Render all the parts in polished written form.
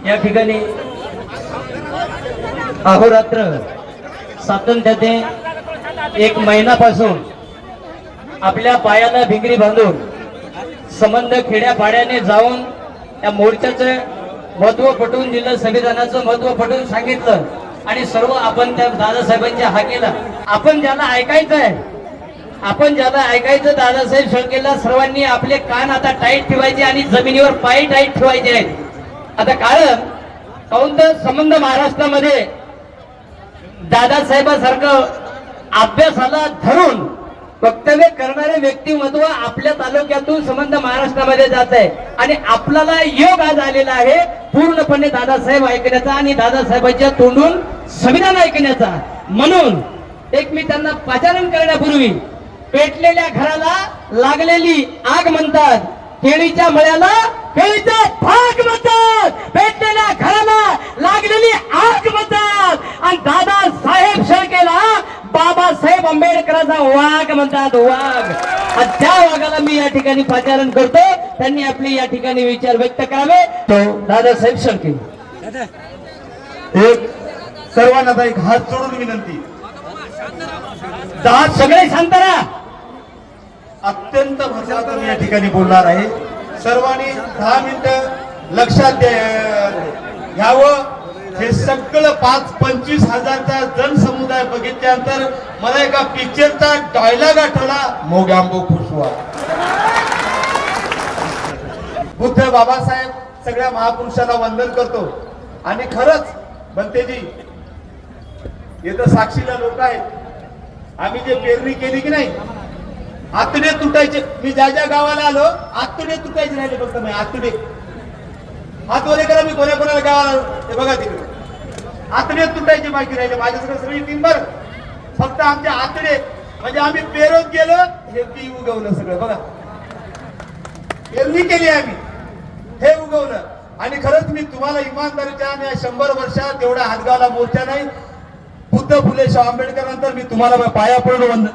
या ठिकाणी अहोरात्र सातत्याने एक महिन्यापासून आपल्या पायाला भिंगरी बांधून संबंध खेड्यापाड्याने जाऊन त्या मोर्चाचं महत्व पटवून दिलं, संविधानाचं महत्व पटवून सांगितलं आणि सर्व आपण त्या दादासाहेबांच्या हाकेला आपण ज्याला ऐकायचं दादासाहेब शेळकेला सर्वांनी आपले कान आता टाईट ठेवायचे आणि जमिनीवर पाय टाईट ठेवायचे आहेत. आता काऊन तर संबंध महाराष्ट्रामध्ये दादासाहेबांसारखं अभ्यासाला धरून वक्तव्य करणारे व्यक्तिमत्व आपल्या तालुक्यातून संबंध महाराष्ट्रामध्ये जात आहे आणि आपल्याला योग आज आलेला आहे पूर्णपणे दादासाहेब ऐकण्याचा आणि दादासाहेबांच्या तोंडून संविधान ऐकण्याचा. म्हणून एक मी त्यांना पाचारण करण्यापूर्वी पेटलेल्या घराला लागलेली आग म्हणतात, केळीच्या मळ्याला केळीचा भाग म्हणतात, पेटलेल्या घराला लागलेली आग म्हणतात आणि दादासाहेब शेळकेला बाबासाहेब आंबेडकरांचा वाघ म्हणतात, वाघ. त्या वाघाला मी या ठिकाणी पाचारण करतो. त्यांनी आपले या ठिकाणी विचार व्यक्त करावे. तो दादासाहेब शेळके. एक सर्वांना एक हात जोडून विनंती, सगळे शांत राहा. अत्यंत महत्वाचं मी या ठिकाणी बोलणार आहे. सर्वांनी 10 मिनिटं लक्षात घ्यावं. हे सगळं 5-25 हजारचा जनसमुदाय बघितल्यानंतर मला एका पिक्चरचा डायलॉग आठवला, मोग्यांबो खुशवा. बुद्ध बाबासाहेब सगळ्या महापुरुषांना वंदन करतो आणि खरंच बनतेजी इथं साक्षीला लोक आहेत. आम्ही जे पेरणी केली की नाही, आतडे तुटायचे. मी ज्या ज्या गावाला आलो आतडे तुटायचे राहिले. फक्त मी आतडे हात वरे करा. मी कोणाकोणाला गावाला आलो ते बघा, तिकडे आतडे तुटायचे बाकी राहिले. माझ्याकडे सगळी टीम बर, फक्त आमच्या आतडे म्हणजे आम्ही पेरत गेलो, हे बी उगवलं सगळं. बघा, पेरणी केली आम्ही, हे उगवलं. आणि खरंच मी तुम्हाला इमानदारीच्या आणि 100 वर्षात एवढा हातगावला मोर्चा नाही, बुद्ध फुले शाहू आंबेडकर नंतर मी तुम्हाला पाया पडून वंदन.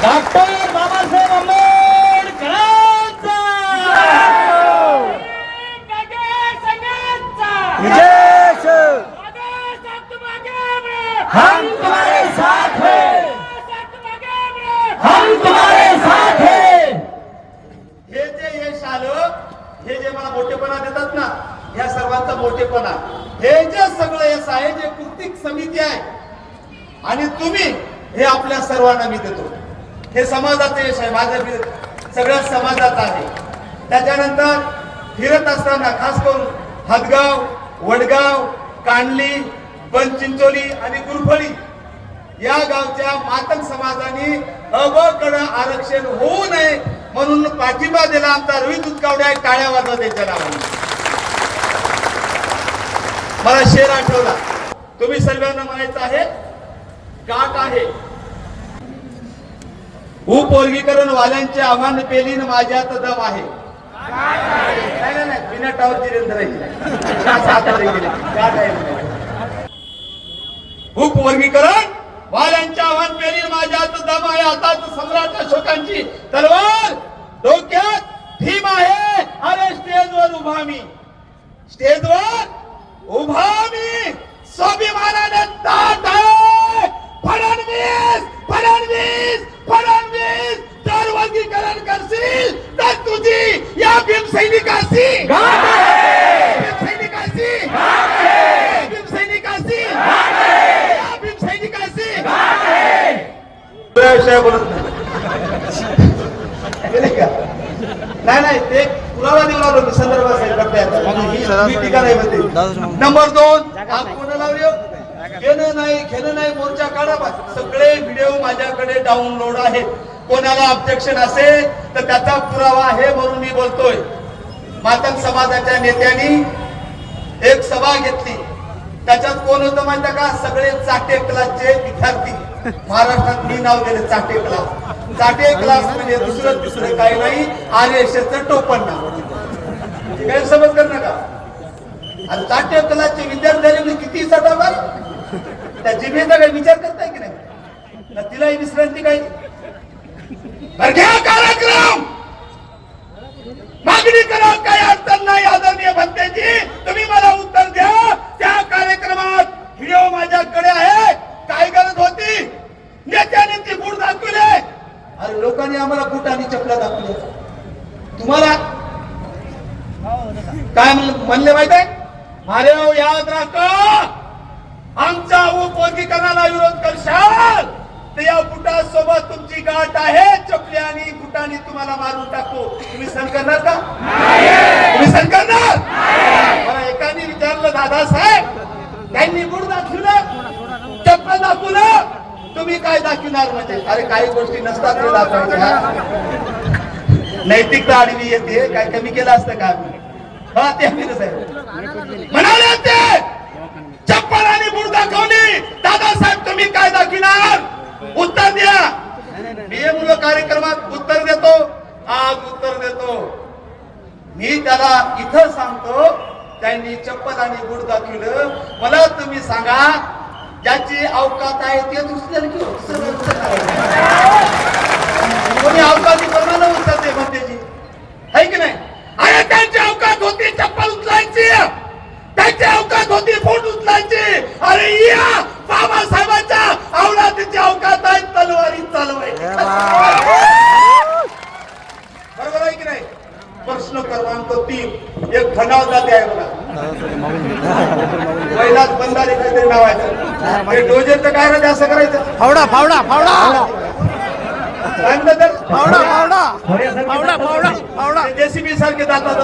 डॉक्टर बाबासाहेब आंबेडकरांचा हम तुम्हारे साथ हैं, हम तुम्हारे साथ हैं. हे जे यश आलं, हे जे मला मोठेपणा देतात ना, या सर्वांचा मोठेपणा, हे जे सगळं यश आहे, जे कृतिक समिती आहे आणि तुम्ही, हे आपल्या सर्वांना मी देतो. हे समाजाचं यश आहे, माझं सगळ्या समाजाचं आहे. त्याच्यानंतर फिरत असताना खास करून हदगाव, वडगाव, कांडली, बनचिंचोली आणि गुरफळी या गावच्या मातंग समाजाने अबकडं आरक्षण होऊ नये म्हणून पाठिंबा दिला. आमचा रोहित उतकावडे आहे, टाळ्या वाजवा त्याच्या नावाने. मला शेर आठवला. तुम्ही सर्वांना म्हणायचं आहे, गाठ आहे, उपवर्गीकरण वाल्यांचे आव्हान पेलीन माझ्यात दम आहे. नाही बिना टावरची रेंज उपवर्गीकरण वाल्यांचे आव्हान पेलीन माझ्यात दम आहे. आताच सम्राट अशोकांची तलवार डोक्यात भीम आहे. अरे स्टेजवर उभा मी, स्टेजवर उभा मी, स्वाभिमानाने ताट आहे. फडणवीस, फडणवीस, फडणवीस, जर वर्गीकरण करशील तर तुझी या भीमसैनिकाची गाठ आहे, भीमसैनिकाची गाठ आहे, भीमसैनिकाची गाठ आहे, या भीमसैनिकाची गाठ आहे. विषय बोलत नाही, ते पुरावा देऊन आलो मी संदर्भात. मी टीका नाही म्हणते. नंबर 2, कोण लावले घेणं नाही मोर्चा काढा. सगळे व्हिडिओ माझ्याकडे डाउनलोड आहेत. कोणाला ऑब्जेक्शन असेल तर त्याचा पुरावा आहे म्हणून मी बोलतोय. मातंग समाजाच्या नेत्यांनी एक सभा घेतली. त्याच्यात कोण होतं माहिती का? सगळे चाटे क्लासचे विद्यार्थी. महाराष्ट्रात मी नाव दिले चाटे क्लास. चाटे क्लास म्हणजे दुसरं काही नाही, RSSचं टोपण नाव. गैरसमज कर नका. आणि चाटे क्लासचे विद्यार्थी किती सटावर त्या जिभेचा काही विचार करताय की नाही? तिलाही विश्रांती काही कार्यक्रम आपल्या तुम्हाला काय म्हणले माहित आहे? अरे हो, याद राखा, आमच्या उपवर्गीकरणाला विरोध करशाल तर या बुटासोबत तुमची गाठ आहे. चपली आणि बुटाने तुम्हाला मारून टाकू. तुम्ही सहन करणार का? तुम्ही सहन करणार? मला एकाने विचारलं, दादासाहेब त्यांनी बुट दाखवलं, चप्पल दाखवलं, तुम्ही काय दाखवणार? म्हणजे अरे काही गोष्टी नसतात ते दाखवायच्या. नैतिकता आडवी येते. काय कमी केलं असतं का आम्ही? हा, ते आम्ही साहेब म्हणाले ते चप्पल आणि बुट दाखवली. दादासाहेब तुम्ही काय दाखविणार? उत्तर द्या. मी कार्यक्रमात उत्तर देतो, आज उत्तर देतो. मी त्याला इथं सांगतो, त्यांनी चप्पल आणि बुट दाखवलं. मला तुम्ही सांगा, ज्याची अवकात आहे ते दुसऱ्याला घेऊन कोणी अवकाती कोणाला उचलते म्हणतेची आहे की नाही? अरे त्यांची अवकात होती चप्पल उचलायची, त्यांची अवकात होती फूट उचलायची. अरे या बाबासाहेबांच्या अवलादीची अवकात आहे तलवारी चालवायची. बरोबर आहे की नाही? प्रश्न क्रमांक 3, एक खंडाव जाते आहे बघा, कैलास बंधारे काहीतरी नावायचं. ते डोजेचं काय राहते असं करायचं? फावडा फावडा फावडा काय म्हणतात तर? फावडा फावडा फावडा फावडा फावडा जेसीबी सारखे जातात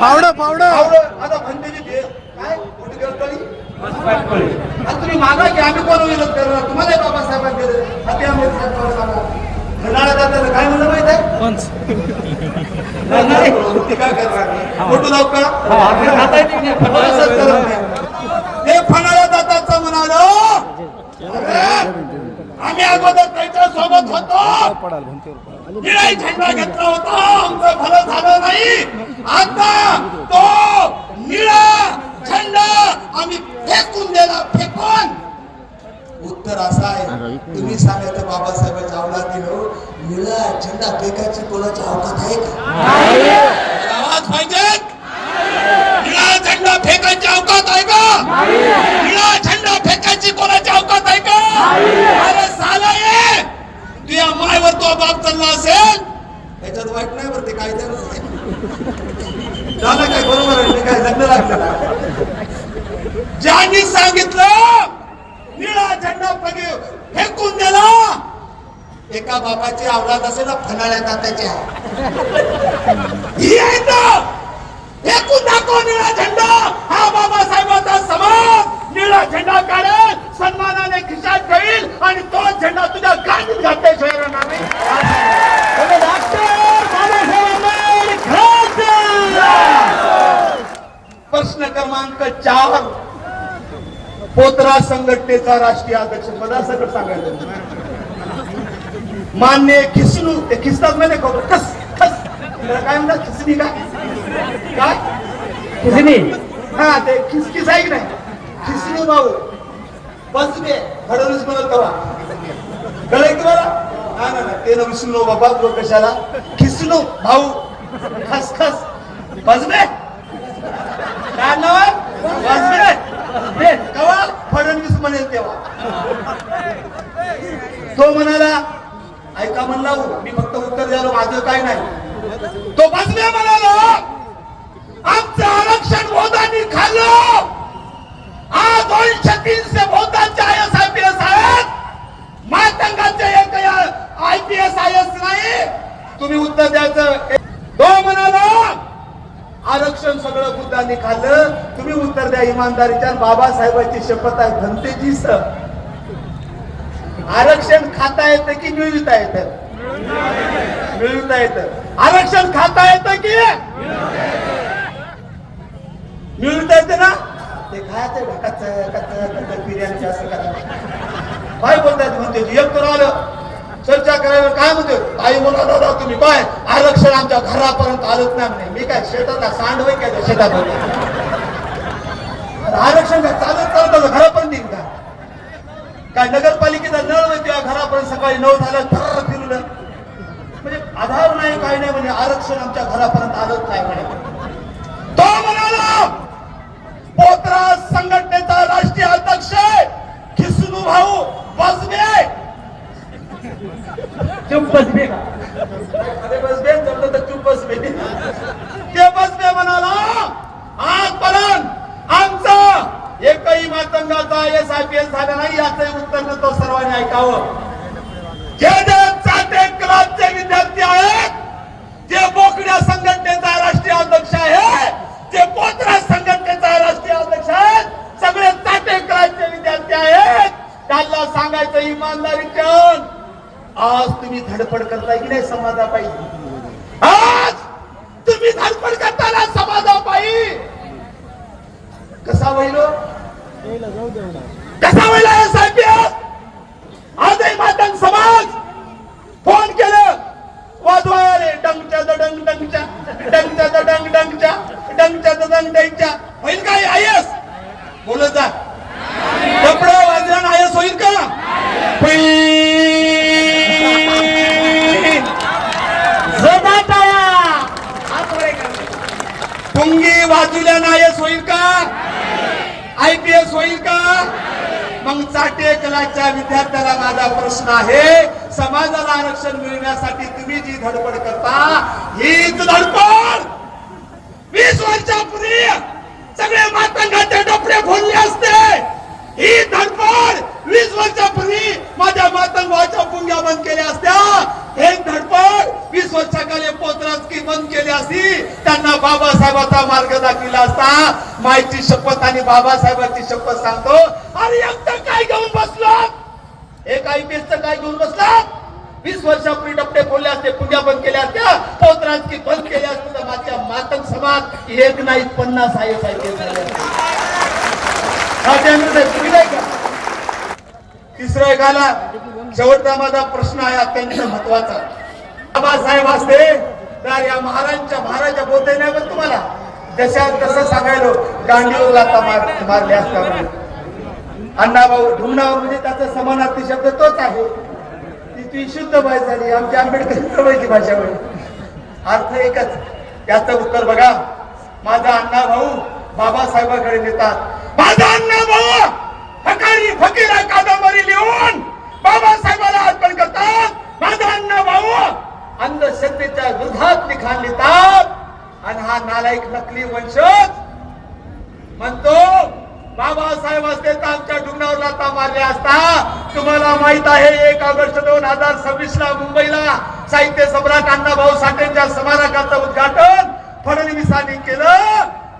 फावडा फावडा आता म्हणते ते काय कुठे गेलतोळी? आता तुम्ही मागा की आम्ही कोण विरोध करणार? तुम्हाला बाबासाहेबांनी केलं. आता आम्ही खंडाळा जाताना काय म्हणलं माहित आहे? काय करणार? फोटो जाऊ का? असंच करत नाही. हे फणाला जाताच म्हणालो, आम्ही अगोदर त्याच्या सोबत होतो, निळा झेंडा घेतला होता, आमचं भलं झालं नाही. आता तो निळा झेंडा आम्ही फेकून दिला, फेकून. उत्तर असं आहे, तुम्ही सांगायचं बाबासाहेबांच्या अवलादीनं निळा झेंडा फेकायची कोणाची अवकात आहे का? आवाज पाहिजे. निळा झेंडा फेकायची अवकात आहे का? निळा झेंडा फेकायची कोणाची अवकात आहे का? अरे साला ये, तुझ्या मायवर तो बाप चालला असेल याच्यात वाईट नाही बरं, ते काय झालं काय बरोबर आहे. मी काय लग्न लागलं ज्यांनी सांगितलं निळा झेंडा फेकून दिला, एका बाबाची अवलाद असेल ना फनाळ्या तात्याच्या, फेकून दाखव निळा झेंडा. हा बाबासाहेबांचा समाज निळा झेंडा काढेल, सन्मानाने खिशात घेईल आणि तो झेंडा तुझ्या गाडीत घातल्याशिवाय राहणार नाही. प्रश्न क्रमांक 4, पोतरा संघटनेचा राष्ट्रीय अध्यक्ष पदासकट सांगायचं मान्य खिसनू. ते खिसतात माहिती का? खस खस काय म्हणतात? खिसणी काय खिसणी? हा, ते खिसखिस आहे की नाही? खिसनू भाऊ बसले फडणवीस म्हणत तेव्हा कळलं तुम्हाला? ना ते न विसरू बाबा, तो कशाला खिसनू भाऊ खसखस बसबे काय नाव बसबे तेव्हा फडणवीस म्हणेल तेव्हा. तो म्हणाला, ऐका म्हणला, मी फक्त उत्तर द्यालो, माझं काय नाही. तो बसबे म्हणाला, आमचं आरक्षण भोतांनी खाल्लं. आज 203 भोतांचे IAS आहेत, मातंगांचे एक IPS IAS नाही. तुम्ही उत्तर द्यायचं. तो म्हणाला, आरक्षण सगळं बुद्धांनी खाल्लं. तुम्ही उत्तर द्या इमानदारीच्या. बाबासाहेबांची शपथ आहे, धनतेजीस आरक्षण खाता येतं की मिळविता येतं? मिळविता येतं. आरक्षण खाता येतं की मिळविता येतं ना? ते खायचं कच्च बिर्याणी असं करायचं. काय बोलतायत म्हणते? एक तर आलं चर्चा करायला, काय म्हणते? आई बोला दादा तुम्ही काय आरक्षण आमच्या घरापर्यंत आलंच नाही. मी काय शेतात सांड होय काय शेतात आरक्षण काय चालत चालत घरापर्यंत येईल का? काय नगरपालिकेचा नळ होय तेव्हा घरापर्यंत सकाळी 9 झालं फिरलं, म्हणजे आधार नाही काय नाही, म्हणजे आरक्षण आमच्या घरापर्यंत आलंच नाही म्हणे. तो म्हणाला, पोतरा संघटनेचा राष्ट्रीय अध्यक्ष खिसनू भाऊ बसबे. चुप बसबे का? अरे बस बसवे ते बसवे म्हणाला आजपर्यंत आमचा एकही मातंगाचा IAS झाला नाही याचं उत्तर तो सर्वांनी ऐकावं. जे चाटे क्लासचे विद्यार्थी आहेत, जे बोकड्या संघटनेचा राष्ट्रीय अध्यक्ष आहे, जे पोत्रा संघटनेचा राष्ट्रीय अध्यक्ष आहे, सगळे चाटे क्लासचे विद्यार्थी आहेत. त्यांना सांगायचं इमानदारीनं, आज तुम्ही धडपड करताय की नाही समाजापायी? आज तुम्ही धडपड करताना समाजापायी कसा होईल? कसा होईल IAS? आजही मातंग समाज फोन केलं वाजवायला डंगच्या डंग डंगच्या डंगच्या डंग डंगच्या डंगच्या डंग डंगच्या होईल काय IAS? बोलत जा. कपडा वाजला IAS होईल का? पुंगी वाजवल्या IAS होईल का? IPS होईल का? मग चाटे कलाच्या विद्यार्थ्याला माझा प्रश्न आहे, समाजाला आरक्षण मिळण्यासाठी तुम्ही जी धडपड करता, हीच धडपड 20 वर्षापूर्वी सगळे मातंगाचे डोपडे फोडले असते. ही धडपड 20 वर्षापूर्वी माझ्या मातंगाच्या पुंग्या बंद केल्या असत्या. हे धडपड 20 वर्षाखाली पोत्रास्की बंद केली असती. त्यांना बाबासाहेबांचा मार्ग दाखविला असता. मायची शपथ आणि बाबासाहेबांची शपथ सांगतो. अरे एकटं काय घेऊन बसलो? एक IPS काय घेऊन बसला? 20 वर्षापूर्वी डबडे फोडले असते, पुंग्या बंद केल्या असत्या, पोत्रास्की बंद केल्या असते तर माझ्या मातंग समाज एक नाही 50 IAS तिसरं एक आला. शेवटचा माझा प्रश्न आहे अत्यंत महत्वाचा. बाबासाहेब असते तर या महाराजा बोलते नाही पण तुम्हाला जशा तसं सांगायलो गांडीवर लाथा मारले असता. अण्णाभाऊ ढुंगणावर म्हणजे त्याचा समानार्थी शब्द तोच आहे. ती शुद्ध भाषा झाली. आमच्या आंबेडकरांची भाषा होईल. अर्थ एकच. त्याचं उत्तर बघा. माझा अण्णाभाऊ बाबासाहेबांकडे नेतात. माझा अण्णाभाऊ फकीरा कादंबरी लिहून बाबासाहेबांना अर्पण करतात. माझा अण्णाभाऊ अंधश्रद्धेच्या विरोधात लिखाण लिहितात. आणि हा नालायक नकली वंशज म्हणतो बाबासाहेब असते तर आमच्या डुंगरावर लाथा मारल्या असता. तुम्हाला माहित आहे 1 ऑगस्ट 2026 ला मुंबईला साहित्य सम्राट अण्णाभाऊ साठेंच्या स्मारकाचं उद्घाटन फडणवीसांनी केलं.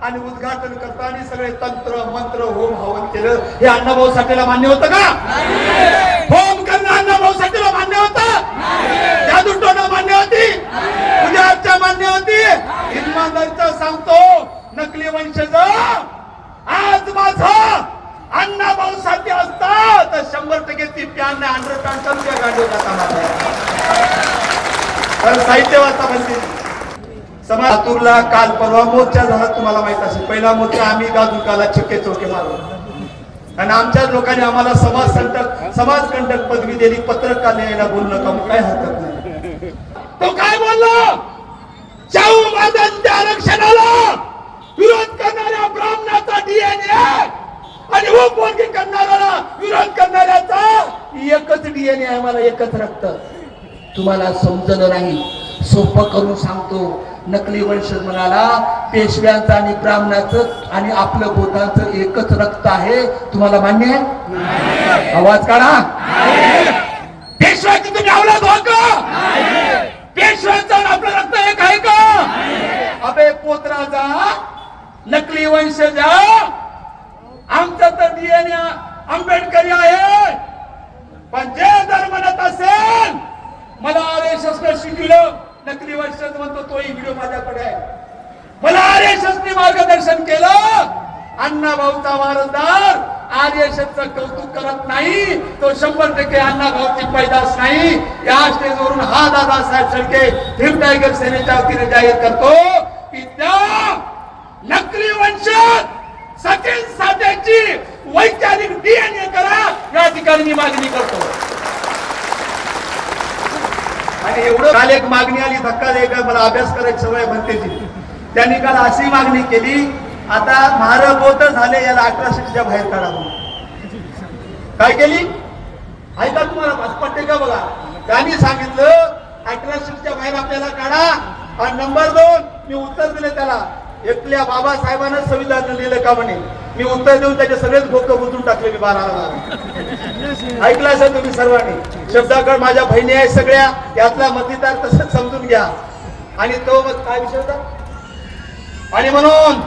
आणि उद्घाटन करताना सगळे तंत्र मंत्र होम हवन केलं. हे अण्णाभाऊ साठेला मान्य होतं का? होम करणं अण्णाभाऊ साठेला मान्य होतं? जादूटोना मान्य होती? पूजा अर्चा मान्य होती? इमानदारीचं सांगतो नकली वंशज, आज माझा अण्णाभाऊ साठे असता तर 100% ती प्यान अंडरपॅन्ट गाडीवर जाता मारल्या. साहित्य वाचा म्हणते लातूरला काल परवा मोर्चा झाला. तुम्हाला माहित असेल. पहिला मोर्चा आम्ही गाजूकाला छक्के चौके मारलो आणि आमच्याच लोकांनी आम्हाला समाजकंटक पदवी दिली. पत्रकार लिहायला बोलू नका, मग काय हरकत नाही. तो काय बोललो? शाहू महाराजांच्या आरक्षणाला विरोध करणाऱ्या ब्राह्मणाचा DNA आणि उपवर्गी करणाऱ्याला विरोध करणाऱ्याचा एकच DNA आहे. मला एकच रक्त. तुम्हाला समजलं नाही, सोपं करून सांगतो. नकली वंशज म्हणाला पेशव्यांचं आणि ब्राह्मणाचं आणि आपलं बोधांचं एकच रक्त आहे. तुम्हाला मान्य आहे? आवाज काढा. पेशव्याची तुम्ही अवलाद हो का? पेशव्यांचं आणि आपलं रक्त एक आहे का? अबे पोत्राचा नकली वंशज, आमचा तर DNA आंबेडकरी आहे. पण जे जर म्हणत असेल मला RSS शिकवलं, नकली वंशज म्हणतो तोही व्हिडिओ माझ्याकडे आहे. मला RSSने मार्गदर्शन केलं. अण्णाभाऊचा वारसदार RSSचं कौतुक करत नाही. तो 100% अण्णाभाऊची पैदास नाही. या स्टेजवरून हा दादासाहेब शेळके भीम टायगर सेनेच्या वतीने जाहीर करतो की त्या नकली वंशज सचिन साठेची वैचारिक DNA करा. या ठिकाणी मी मागणी करतो. आणि एवढं काल एक मागणी आली धक्कादायक, मला अभ्यास करायची सवय म्हणते ती. त्यांनी काल अशी मागणी केली, आता महारबोध झाले याला 1860च्या बाहेर काढा. काय केली ऐका, तुम्हाला पटते का बघा. त्यांनी सांगितलं 1860च्या बाहेर आपल्याला काढा. आणि नंबर 2 मी उत्तर दिले त्याला, एकल्या बाबासाहेबांना संविधान लिहिलं का म्हणे. मी उत्तर देऊन त्याचे सगळेच भोकं बुजून टाकले मी 12 ऐकलं असेल तुम्ही सर्वांनी. शब्दाकड माझ्या बहिणी आहेत सगळ्या, यातला मतदार तसंच समजून घ्या. आणि तो मग काय विषय होता. आणि म्हणून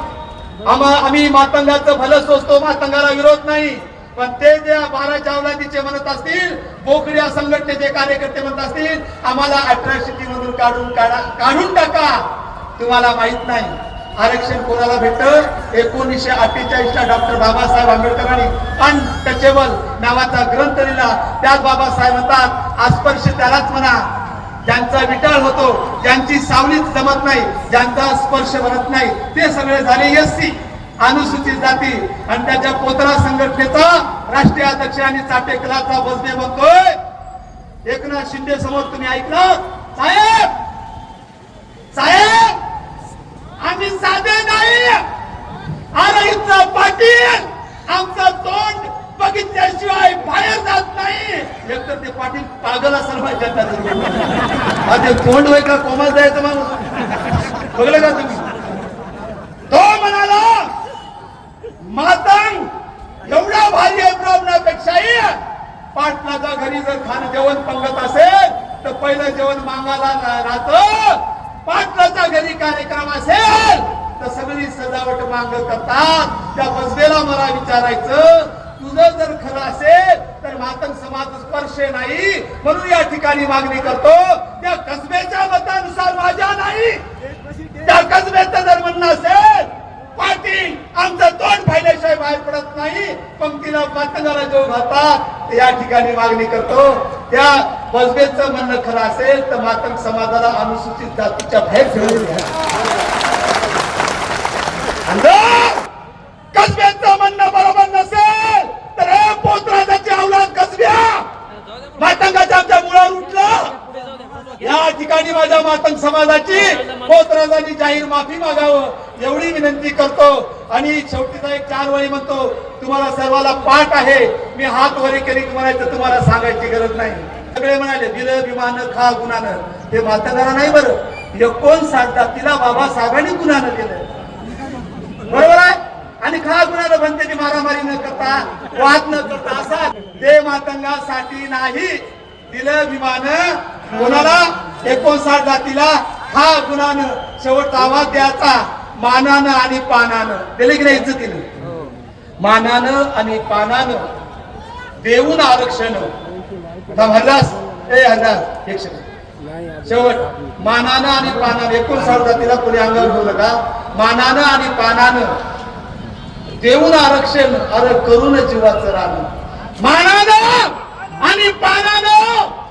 आम्ही मातंगाचं भलं सोचतो, मातंगाला विरोध नाही. पण ते जे 12च्या अवलादीचे म्हणत असतील, बोकड्या संघटनेचे कार्यकर्ते म्हणत असतील आम्हाला अट्रॉसिटी मधून काढून टाका. तुम्हाला माहित नाही आरक्षण कोणाला भेटतं. 1948ला डॉक्टर बाबासाहेब आंबेडकरांनी अनटचेबल नावाचा ग्रंथ लिहिला. त्यात बाबासाहेब म्हणतात अस्पर्श त्यालाच म्हणा ज्यांचा विटाळ होतो, ज्यांची सावलीच जमत नाही, ज्यांचा स्पर्श बनत नाही, ते सगळे झाले एससी अनुसूचित जाती. आणि त्याच्या पोतरा संघटनेचा राष्ट्रीय अध्यक्ष आणि चाटेकलाचा बसबे म्हणतोय एकनाथ शिंदे समोर, तुम्ही ऐकलं साहेब, साहेब आम्ही साधे नाही, आरईचा पाटील आमचा तोंड बघितल्याशिवाय बाहेर जात नाही. एकतर ते पाटील पागल असेल पाहिजे, ते तोंड होय का कोमात जायचं माणूस बघलं का तुम्ही. तो म्हणाला मातंग एवढा भारी आहे ब्राह्मणापेक्षाही पाटलाच्या घरी जर जेवण पंगत असेल तर पहिलं जेवण मागायला राहतं. पाटलाच्या घरी कार्यक्रम असेल तर सगळी सजावट मांग करतात. त्या बसवेला मला विचारायचं, तुझं जर खरं असेल तर मातंग समाज स्पर्श नाही, म्हणून या ठिकाणी मागणी करतो. त्या कसब्याच्या मतानुसार माझ्या नाही, त्या कसब्याचं जर म्हणणं असेल पाटील आमचं तोंड फायल्याशिवाय बाहेर पडत नाही, पंक्तीला मातंगाला जेव घालतात, या ठिकाणी मागणी करतो. त्या बसवेचं म्हणणं खरं असेल तर मातंग समाजाला अनुसूचित जातीच्या बाहेर ठेवून घ्या. कसब्याचं म्हणणं बरोबर नसेल तर हे पोतराजाची अवलाद कसब्या मातंगाच्या आमच्या मुळावर उठलं. या ठिकाणी माझ्या मातंग समाजाची पोतराजांनी जाहीर माफी मागावं एवढी विनंती करतो. आणि शेवटीचा एक 4 वेळी म्हणतो, तुम्हाला सर्वाला पाठ आहे, मी हात वरी केली म्हणायचं तुम्हाला सांगायची गरज नाही. सगळे म्हणाले दिलं विमानं खा गुन्हानं, ते मातंगाला नाही बरं. 59 जातीला बाबासाहेबांनी गुन्हानं केलं, बरोबर आहे. आणि खा गुन्हानं बनते ती मारामारी न करता, वाद न करता असा ते मातंगासाठी नाही दिलं विमानं. कोणाला 59 जातीला खा गुन्हानं. शेवट आवाज द्यायचा मानानं आणि पानानं, दिले की नाही इज्जतीनं, मानानं आणि पानानं देऊन आरक्षण. हरदास हरदास एक सेकंद, शेवट मानानं आणि पानानं 59 जातीला कोणी अंगावर घेऊ नका. मानानं आणि पानानं देऊन आरक्षण, अरे करून जीवाचं रान. मानानं आणि पानानं